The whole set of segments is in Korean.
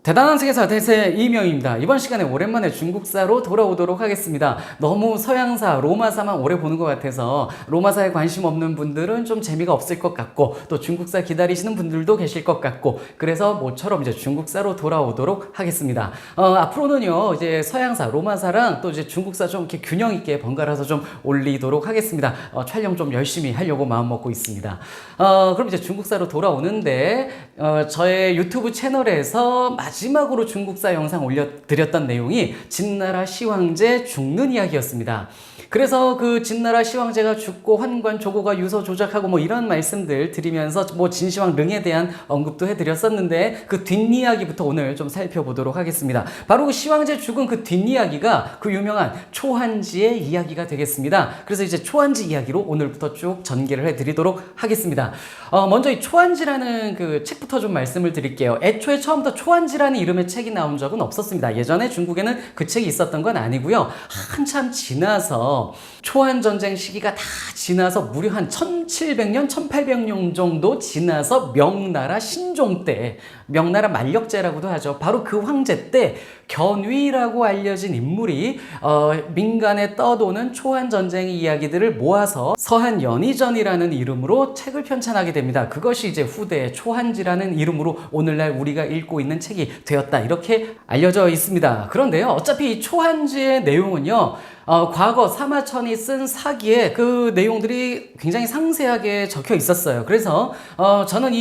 대단한 세계사 대세 이명입니다. 이번 시간에 오랜만에 중국사로 돌아오도록 하겠습니다. 너무 서양사, 로마사만 오래 보는 것 같아서 로마사에 관심 없는 분들은 좀 재미가 없을 것 같고 또 중국사 기다리시는 분들도 계실 것 같고 그래서 모처럼 이제 중국사로 돌아오도록 하겠습니다. 앞으로는요 이제 서양사, 로마사랑 또 이제 중국사 좀 이렇게 균형 있게 번갈아서 좀 올리도록 하겠습니다. 촬영 좀 열심히 하려고 마음 먹고 있습니다. 그럼 이제 중국사로 돌아오는데 저의 유튜브 채널에서 마지막으로 중국사 영상 올려드렸던 내용이 진나라 시황제 죽는 이야기였습니다. 그래서 그 진나라 시황제가 죽고 환관 조고가 유서 조작하고 뭐 이런 말씀들 드리면서 뭐 진시황 릉에 대한 언급도 해드렸었는데 그 뒷이야기부터 오늘 좀 살펴보도록 하겠습니다. 바로 그 시황제 죽은 그 뒷이야기가 그 유명한 초한지의 이야기가 되겠습니다. 그래서 이제 초한지 이야기로 오늘부터 쭉 전개를 해드리도록 하겠습니다. 먼저 이 초한지라는 그 책부터 좀 말씀을 드릴게요. 애초에 처음부터 초한지라는 이름의 책이 나온 적은 없었습니다. 예전에 중국에는 그 책이 있었던 건 아니고요. 한참 지나서 초한 전쟁 시기가 다 지나서 무려 한 1700년, 1800년 정도 지나서 명나라 신종 때, 명나라 만력제라고도 하죠. 바로 그 황제 때 견위라고 알려진 인물이 민간에 떠도는 초한 전쟁의 이야기들을 모아서 서한연의전이라는 이름으로 책을 편찬하게 됩니다. 그것이 이제 후대의 초한지라는 이름으로 오늘날 우리가 읽고 있는 책이 되었다. 이렇게 알려져 있습니다. 그런데요, 어차피 이 초한지의 내용은요, 과거 사마천이 쓴 사기에 그 내용들이 굉장히 상세하게 적혀 있었어요. 그래서 저는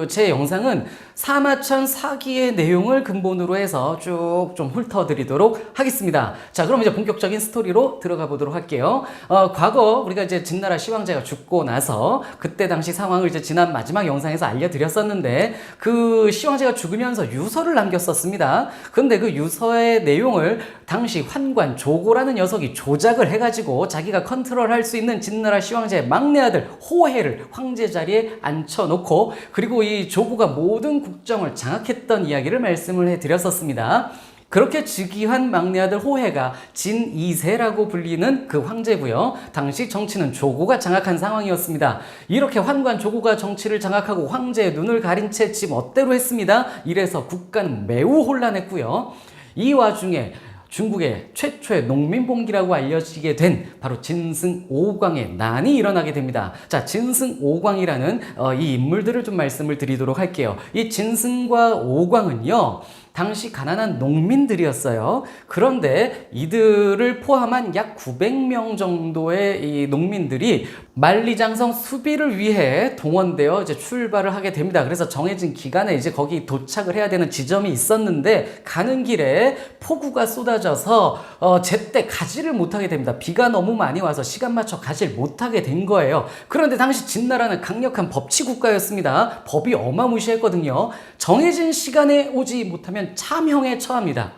제 영상은 사마천 사기의 내용을 근본으로 해서 쭉 좀 훑어드리도록 하겠습니다. 자, 그럼 이제 본격적인 스토리로 들어가 보도록 할게요. 과거 우리가 이제 진나라 시황제가 죽고 나서 그때 당시 상황을 이제 지난 마지막 영상에서 알려드렸었는데 그 시황제가 죽으면서 유서를 남겼었습니다. 근데 그 유서의 내용을 당시 환관 조고라는 녀석이 조작을 해가지고 자기가 컨트롤할 수 있는 진나라 시황제의 막내 아들 호해를 황제 자리에 앉혀놓고 그리고 이 조고가 모든 국정을 장악했던 이야기를 말씀을 해드렸었습니다. 그렇게 즉위한 막내 아들 호해가 진2세라고 불리는 그 황제고요. 당시 정치는 조고가 장악한 상황이었습니다. 이렇게 환관 조고가 정치를 장악하고 황제의 눈을 가린 채 지 멋대로 했습니다. 이래서 국가는 매우 혼란했고요. 이 와중에 중국의 최초의 농민봉기라고 알려지게 된 바로 진승 오광의 난이 일어나게 됩니다. 자, 진승 오광이라는 이 인물들을 좀 말씀을 드리도록 할게요. 이 진승과 오광은요, 당시 가난한 농민들이었어요. 그런데 이들을 포함한 약 900명 정도의 이 농민들이 만리장성 수비를 위해 동원되어 이제 출발을 하게 됩니다. 그래서 정해진 기간에 이제 거기 도착을 해야 되는 지점이 있었는데 가는 길에 폭우가 쏟아져서 제때 가지를 못하게 됩니다. 비가 너무 많이 와서 시간 맞춰 가지를 못하게 된 거예요. 그런데 당시 진나라는 강력한 법치 국가였습니다. 법이 어마무시했거든요. 정해진 시간에 오지 못하면 참형에 처합니다.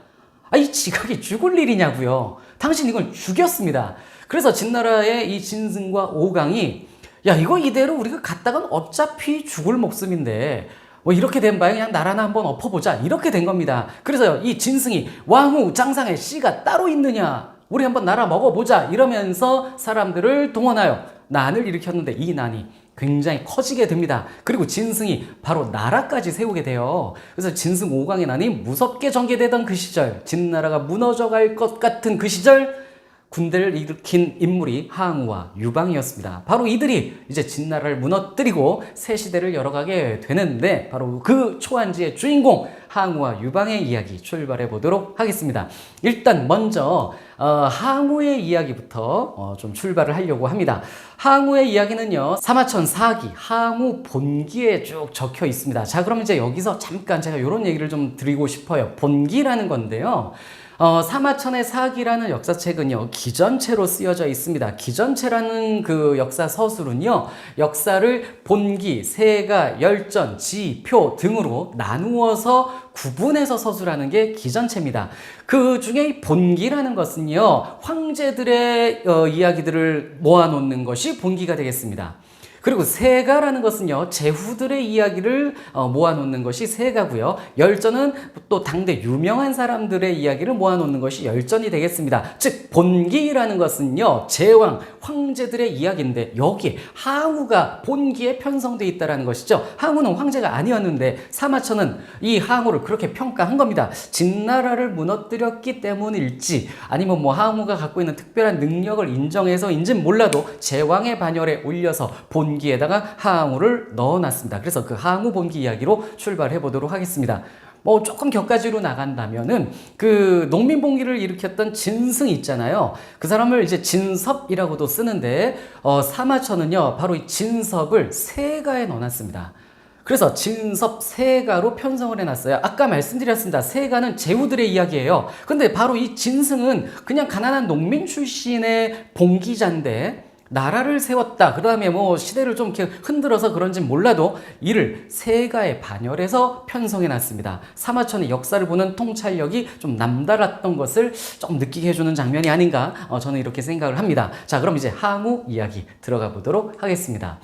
이 지각이 죽을 일이냐고요. 당신 이걸 죽였습니다. 그래서 진나라의 이 진승과 오강이 야, 이거 이대로 우리가 갔다간 어차피 죽을 목숨인데 뭐 이렇게 된 바에 그냥 나라나 한번 엎어보자, 이렇게 된 겁니다. 그래서 이 진승이 왕후 장상의 씨가 따로 있느냐, 우리 한번 나라 먹어보자 이러면서 사람들을 동원하여 난을 일으켰는데 이 난이 굉장히 커지게 됩니다. 그리고 진승이 바로 나라까지 세우게 돼요. 그래서 진승 오광의 난이 무섭게 전개되던 그 시절, 진나라가 무너져갈 것 같은 그 시절, 군대를 일으킨 인물이 항우와 유방이었습니다. 바로 이들이 이제 진나라를 무너뜨리고 새 시대를 열어가게 되는데 바로 그 초한지의 주인공 항우와 유방의 이야기 출발해 보도록 하겠습니다. 일단 먼저 항우의 이야기부터 좀 출발을 하려고 합니다. 항우의 이야기는요, 사마천 사기, 항우 본기에 쭉 적혀 있습니다. 자, 그럼 이제 여기서 잠깐 제가 이런 얘기를 좀 드리고 싶어요. 본기라는 건데요, 사마천의 사기라는 역사책은요, 기전체로 쓰여져 있습니다. 기전체라는 그 역사 서술은요, 역사를 본기, 세가, 열전, 지, 표 등으로 나누어서 구분해서 서술하는 게 기전체입니다. 그 중에 이 본기라는 것은요, 황제들의 이야기들을 모아놓는 것이 본기가 되겠습니다. 그리고 세가라는 것은요, 제후들의 이야기를 모아놓는 것이 세가고요. 열전은 또 당대 유명한 사람들의 이야기를 모아놓는 것이 열전이 되겠습니다. 즉 본기라는 것은요, 제왕, 황제들의 이야기인데 여기에 항우가 본기에 편성되어 있다는 것이죠. 항우는 황제가 아니었는데 사마천은 이 항우를 그렇게 평가한 겁니다. 진나라를 무너뜨렸기 때문일지 아니면 뭐 항우가 갖고 있는 특별한 능력을 인정해서인지는 몰라도 제왕의 반열에 올려서 본기에다가 항우를 넣어놨습니다. 그래서 그 항우 본기 이야기로 출발해 보도록 하겠습니다. 뭐 조금 격가지로 나간다면은 그 농민봉기를 일으켰던 진승 있잖아요. 그 사람을 이제 진섭이라고도 쓰는데 사마천은요 바로 이 진섭을 세가에 넣어놨습니다. 그래서 진섭 세가로 편성을 해놨어요. 아까 말씀드렸습니다. 세가는 제후들의 이야기예요. 근데 바로 이 진승은 그냥 가난한 농민 출신의 봉기자인데 나라를 세웠다. 그 다음에 뭐 시대를 좀 이렇게 흔들어서 그런지 몰라도 이를 세가에 반열해서 편성해 놨습니다. 사마천의 역사를 보는 통찰력이 좀 남달랐던 것을 좀 느끼게 해주는 장면이 아닌가 저는 이렇게 생각을 합니다. 자, 그럼 이제 항우 이야기 들어가 보도록 하겠습니다.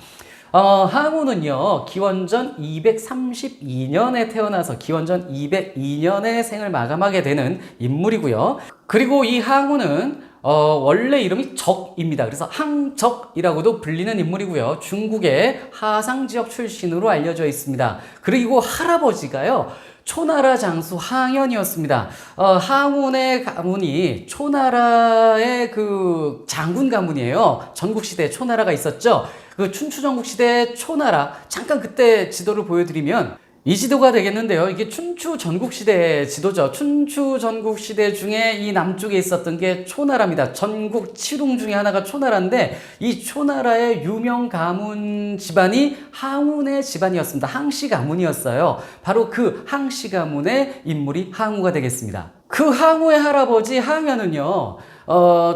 항우는요, 기원전 232년에 태어나서 기원전 202년에 생을 마감하게 되는 인물이고요. 그리고 이 항우는 원래 이름이 적입니다. 그래서 항적이라고도 불리는 인물이고요. 중국의 하상 지역 출신으로 알려져 있습니다. 그리고 할아버지가요, 초나라 장수 항연이었습니다. 항운의 가문이 초나라의 그 장군 가문이에요. 전국시대에 초나라가 있었죠. 그 춘추 전국시대 초나라, 잠깐 그때 지도를 보여드리면 이 지도가 되겠는데요. 이게 춘추 전국시대의 지도죠. 춘추 전국시대 중에 이 남쪽에 있었던 게 초나라입니다. 전국 7웅 중에 하나가 초나라인데 이 초나라의 유명 가문 집안이 항운의 집안이었습니다. 항씨 가문이었어요. 바로 그 항씨 가문의 인물이 항우가 되겠습니다. 그 항우의 할아버지 항연은요,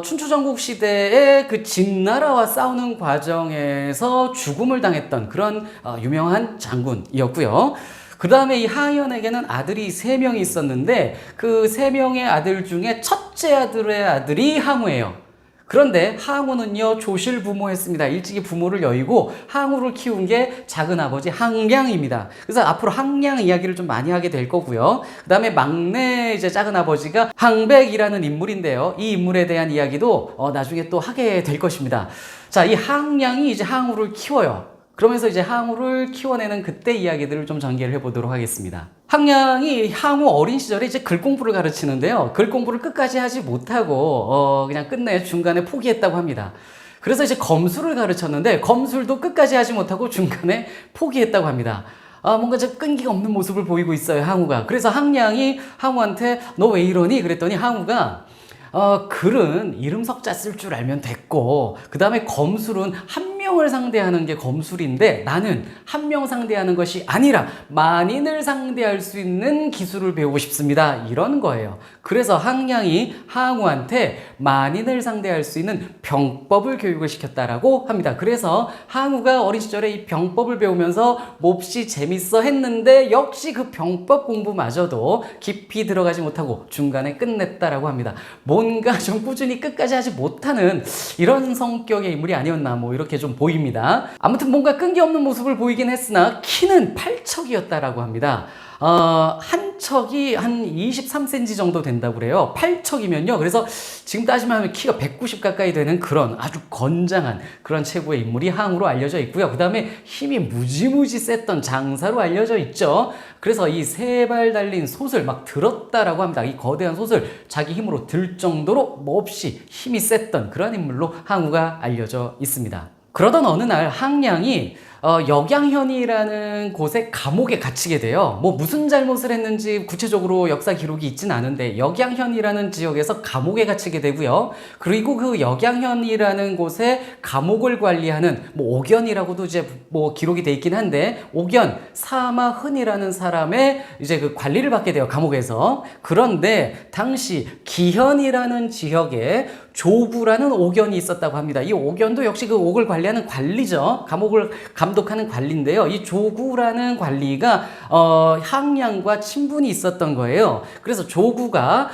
춘추 전국 시대에 그 진나라와 싸우는 과정에서 죽음을 당했던 그런 유명한 장군이었고요. 그 다음에 이 항연에게는 아들이 3명이 있었는데 그 3명의 아들 중에 첫째 아들의 아들이 항우예요. 그런데 항우는요, 조실부모했습니다. 일찍이 부모를 여의고 항우를 키운 게 작은 아버지 항량입니다. 그래서 앞으로 항량 이야기를 좀 많이 하게 될 거고요. 그 다음에 막내 이제 작은 아버지가 항백이라는 인물인데요. 이 인물에 대한 이야기도 나중에 또 하게 될 것입니다. 자, 이 항량이 이제 항우를 키워요. 그러면서 이제 항우를 키워내는 그때 이야기들을 좀 전개를 해보도록 하겠습니다. 항량이 항우 어린 시절에 이제 글 공부를 가르치는데요. 글 공부를 끝까지 하지 못하고 그냥 끝내 중간에 포기했다고 합니다. 그래서 이제 검술을 가르쳤는데 검술도 끝까지 하지 못하고 중간에 포기했다고 합니다. 뭔가 좀 끈기가 없는 모습을 보이고 있어요, 항우가. 그래서 항량이 항우한테 너 왜 이러니? 그랬더니 항우가 글은 이름 석자 쓸 줄 알면 됐고, 그 다음에 검술은 한 명을 상대하는 게 검술인데 나는 한 명 상대하는 것이 아니라 만인을 상대할 수 있는 기술을 배우고 싶습니다. 이런 거예요. 그래서 항량이 항우한테 만인을 상대할 수 있는 병법을 교육을 시켰다라고 합니다. 그래서 항우가 어린 시절에 이 병법을 배우면서 몹시 재밌어 했는데 역시 그 병법 공부마저도 깊이 들어가지 못하고 중간에 끝냈다라고 합니다. 뭔가 좀 꾸준히 끝까지 하지 못하는 이런 성격의 인물이 아니었나 뭐 이렇게 좀 보입니다. 아무튼 뭔가 끈기 없는 모습을 보이긴 했으나 키는 8척이었다라고 합니다. 한 척이 한 23cm 정도 된다고 그래요. 8척이면요. 그래서 지금 따지면 키가 190 가까이 되는 그런 아주 건장한 그런 최고의 인물이 항우로 알려져 있고요. 그 다음에 힘이 무지무지 셌던 장사로 알려져 있죠. 그래서 이 3발 달린 솥을 막 들었다라고 합니다. 이 거대한 솥을 자기 힘으로 들 정도로 몹시 힘이 셌던 그런 인물로 항우가 알려져 있습니다. 그러던 어느 날 항량이 역양현이라는 곳에 감옥에 갇히게 돼요. 뭐 무슨 잘못을 했는지 구체적으로 역사 기록이 있진 않은데 역양현이라는 지역에서 감옥에 갇히게 되고요. 그리고 그 역양현이라는 곳에 감옥을 관리하는 뭐 옥연이라고도 이제 뭐 기록이 돼 있긴 한데 옥연 사마흔이라는 사람의 이제 그 관리를 받게 돼요, 감옥에서. 그런데 당시 기현이라는 지역에 조구라는 옥연이 있었다고 합니다. 이 옥연도 역시 그 옥을 관리하는 관리죠. 감옥을 감독하는 관리인데요. 이 조구라는 관리가 항량과 친분이 있었던 거예요. 그래서 조구가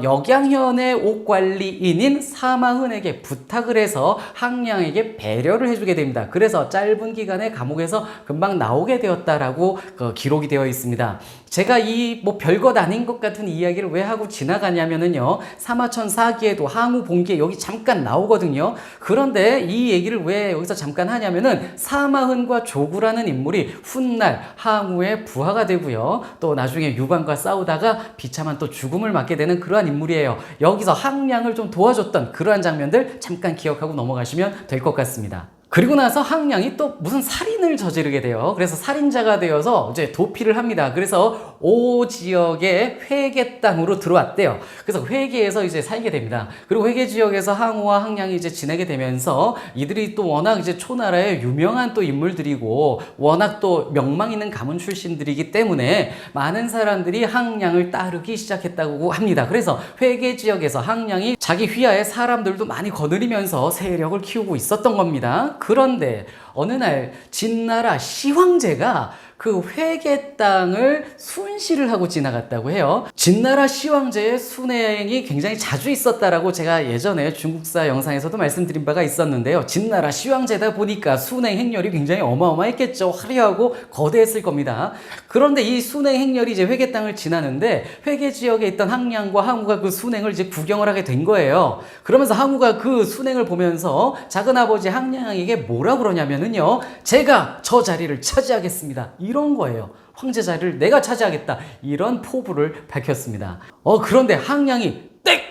역양현의 옷관리인인 사마흔에게 부탁을 해서 항량에게 배려를 해주게 됩니다. 그래서 짧은 기간에 감옥에서 금방 나오게 되었다라고 기록이 되어 있습니다. 제가 이 뭐 별것 아닌 것 같은 이야기를 왜 하고 지나가냐면은요, 사마천사기에도 항우 본기에 여기 잠깐 나오거든요. 그런데 이 얘기를 왜 여기서 잠깐 하냐면은 사마흔과 조구라는 인물이 훗날 항우의 부하가 되고요, 또 나중에 유방과 싸우다가 비참한 또 죽음을 맞게 되는 그러한 인물이에요. 여기서 항량을 좀 도와줬던 그러한 장면들 잠깐 기억하고 넘어가시면 될 것 같습니다. 그리고 나서 항량이 또 무슨 살인을 저지르게 돼요. 그래서 살인자가 되어서 이제 도피를 합니다. 그래서 오 지역의 회계 땅으로 들어왔대요. 그래서 회계에서 이제 살게 됩니다. 그리고 회계 지역에서 항우와 항량이 이제 지내게 되면서 이들이 또 워낙 이제 초나라의 유명한 또 인물들이고 워낙 또 명망 있는 가문 출신들이기 때문에 많은 사람들이 항량을 따르기 시작했다고 합니다. 그래서 회계 지역에서 항량이 자기 휘하에 사람들도 많이 거느리면서 세력을 키우고 있었던 겁니다. 그런데 어느 날 진나라 시황제가 그 회계 땅을 순시를 하고 지나갔다고 해요. 진나라 시황제의 순행이 굉장히 자주 있었다라고 제가 예전에 중국사 영상에서도 말씀드린 바가 있었는데요. 진나라 시황제다 보니까 순행 행렬이 굉장히 어마어마했겠죠. 화려하고 거대했을 겁니다. 그런데 이 순행 행렬이 이제 회계 땅을 지나는데 회계 지역에 있던 항량과 항우가 그 순행을 이제 구경을 하게 된 거예요. 그러면서 항우가 그 순행을 보면서 작은아버지 항량에게 뭐라 그러냐면은요, 제가 저 자리를 차지하겠습니다, 이런 거예요. 황제 자리를 내가 차지하겠다, 이런 포부를 밝혔습니다. 그런데 항량이 땡!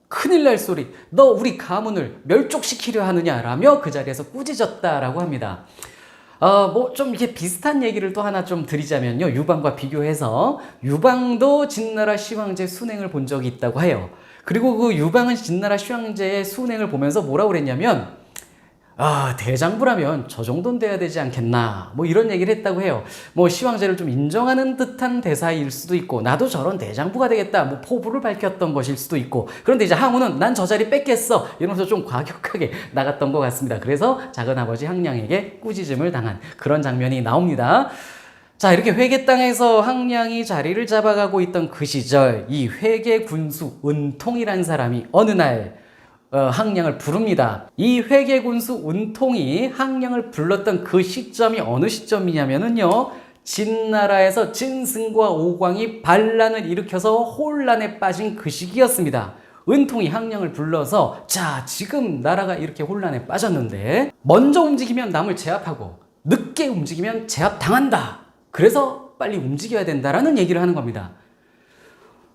큰일 날 소리, 너 우리 가문을 멸족시키려 하느냐라며 그 자리에서 꾸짖었다라고 합니다. 뭐 좀 이렇게 비슷한 얘기를 또 하나 좀 드리자면요, 유방과 비교해서 유방도 진나라 시황제 순행을 본 적이 있다고 해요. 그리고 그 유방은 진나라 시황제의 순행을 보면서 뭐라고 그랬냐면, 대장부라면 저 정도는 돼야 되지 않겠나, 뭐 이런 얘기를 했다고 해요. 뭐 시황제를 좀 인정하는 듯한 대사일 수도 있고, 나도 저런 대장부가 되겠다, 뭐 포부를 밝혔던 것일 수도 있고. 그런데 이제 항우는 난 저 자리 뺏겠어 이러면서 좀 과격하게 나갔던 것 같습니다. 그래서 작은아버지 항량에게 꾸짖음을 당한 그런 장면이 나옵니다. 자, 이렇게 회계 땅에서 항량이 자리를 잡아가고 있던 그 시절, 이 회계 군수 은통이라는 사람이 어느 날 항량을 부릅니다. 이 회계군수 은통이 항량을 불렀던 그 시점이 어느 시점이냐면은요, 진나라에서 진승과 오광이 반란을 일으켜서 혼란에 빠진 그 시기였습니다. 은통이 항량을 불러서, 자, 지금 나라가 이렇게 혼란에 빠졌는데 먼저 움직이면 남을 제압하고 늦게 움직이면 제압당한다, 그래서 빨리 움직여야 된다라는 얘기를 하는 겁니다.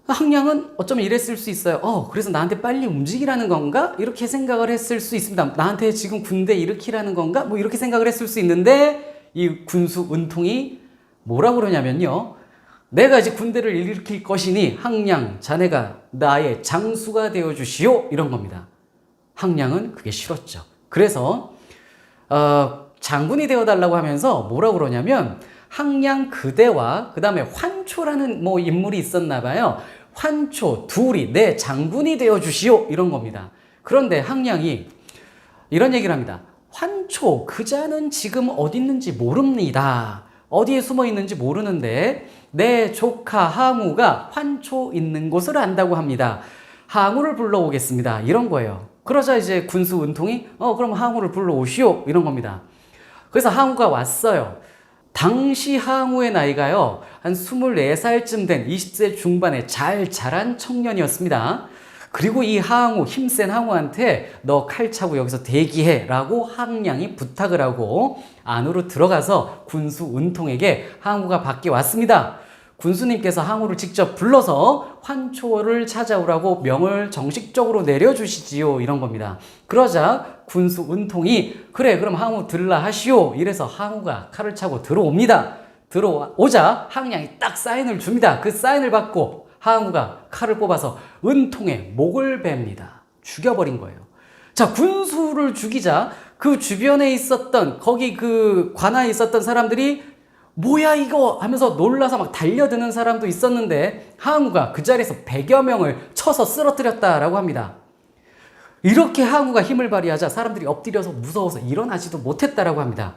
항량은 어쩌면 이랬을 수 있어요. 그래서 나한테 빨리 움직이라는 건가? 이렇게 생각을 했을 수 있습니다. 나한테 지금 군대 일으키라는 건가? 뭐 이렇게 생각을 했을 수 있는데, 이 군수 은통이 뭐라고 그러냐면요, 내가 이제 군대를 일으킬 것이니 항량, 자네가 나의 장수가 되어 주시오, 이런 겁니다. 항량은 그게 싫었죠. 그래서 장군이 되어달라고 하면서 뭐라고 그러냐면, 항량 그대와 그 다음에 환초라는 뭐 인물이 있었나 봐요. 환초 둘이 내 장군이 되어 주시오, 이런 겁니다. 그런데 항량이 이런 얘기를 합니다. 환초 그자는 지금 어디 있는지 모릅니다. 어디에 숨어 있는지 모르는데 내 조카 항우가 환초 있는 곳을 안다고 합니다. 항우를 불러오겠습니다, 이런 거예요. 그러자 이제 군수 은통이 그럼 항우를 불러오시오, 이런 겁니다. 그래서 항우가 왔어요. 당시 항우의 나이가요, 한 24살쯤 된 20세 중반의 잘 자란 청년이었습니다. 그리고 이 항우, 힘센 항우한테 너 칼 차고 여기서 대기해 라고 항량이 부탁을 하고 안으로 들어가서 군수 은통에게 항우가 밖에 왔습니다. 군수님께서 항우를 직접 불러서 환초를 찾아오라고 명을 정식적으로 내려주시지요, 이런 겁니다. 그러자 군수 은통이 그래 그럼 항우 들라 하시오, 이래서 항우가 칼을 차고 들어옵니다. 들어오자 항량이 딱 사인을 줍니다. 그 사인을 받고 항우가 칼을 뽑아서 은통의 목을 베입니다. 죽여버린 거예요. 자, 군수를 죽이자 그 주변에 있었던, 거기 그 관아에 있었던 사람들이 뭐야 이거 하면서 놀라서 막 달려드는 사람도 있었는데, 항우가 그 자리에서 100여 명을 쳐서 쓰러뜨렸다라고 합니다. 이렇게 항우가 힘을 발휘하자 사람들이 엎드려서 무서워서 일어나지도 못했다라고 합니다.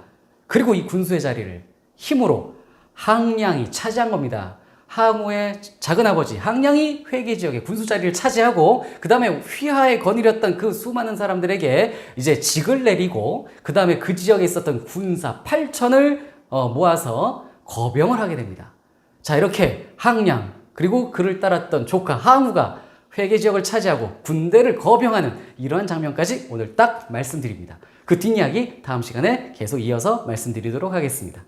그리고 이 군수의 자리를 힘으로 항량이 차지한 겁니다. 항우의 작은아버지 항량이 회계 지역의 군수 자리를 차지하고 그 다음에 휘하에 거느렸던 그 수많은 사람들에게 이제 직을 내리고 그 다음에 그 지역에 있었던 군사 8천을 모아서 거병을 하게 됩니다. 자, 이렇게 항량 그리고 그를 따랐던 조카 항우가 회계 지역을 차지하고 군대를 거병하는 이러한 장면까지 오늘 딱 말씀드립니다. 그 뒷이야기 다음 시간에 계속 이어서 말씀드리도록 하겠습니다.